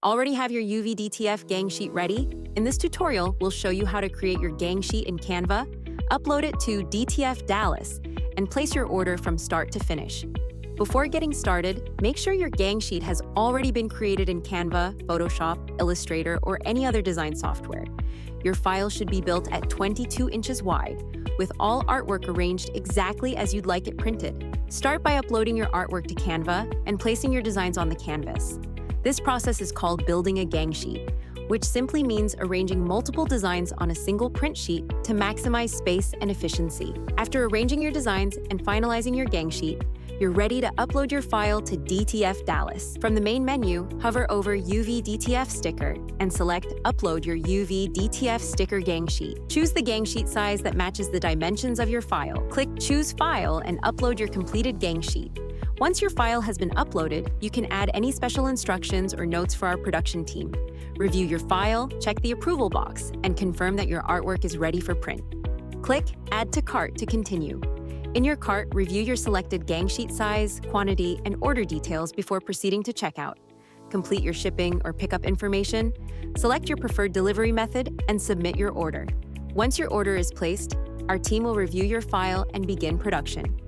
Already have your UV DTF gang sheet ready? In this tutorial, we'll show you how to create your gang sheet in Canva, upload it to DTF Dallas, and place your order from start to finish. Before getting started, make sure your gang sheet has already been created in Canva, Photoshop, Illustrator, or any other design software. Your file should be built at 22 inches wide, with all artwork arranged exactly as you'd like it printed. Start by uploading your artwork to Canva and placing your designs on the canvas. This process is called building a gang sheet, which simply means arranging multiple designs on a single print sheet to maximize space and efficiency. After arranging your designs and finalizing your gang sheet, you're ready to upload your file to DTF Dallas. From the main menu, hover over UV DTF Sticker and select Upload your UV DTF Sticker gang sheet. Choose the gang sheet size that matches the dimensions of your file. Click Choose File and upload your completed gang sheet. Once your file has been uploaded, you can add any special instructions or notes for our production team. Review your file, check the approval box, and confirm that your artwork is ready for print. Click Add to Cart to continue. In your cart, review your selected gang sheet size, quantity, and order details before proceeding to checkout. Complete your shipping or pickup information, select your preferred delivery method, and submit your order. Once your order is placed, our team will review your file and begin production.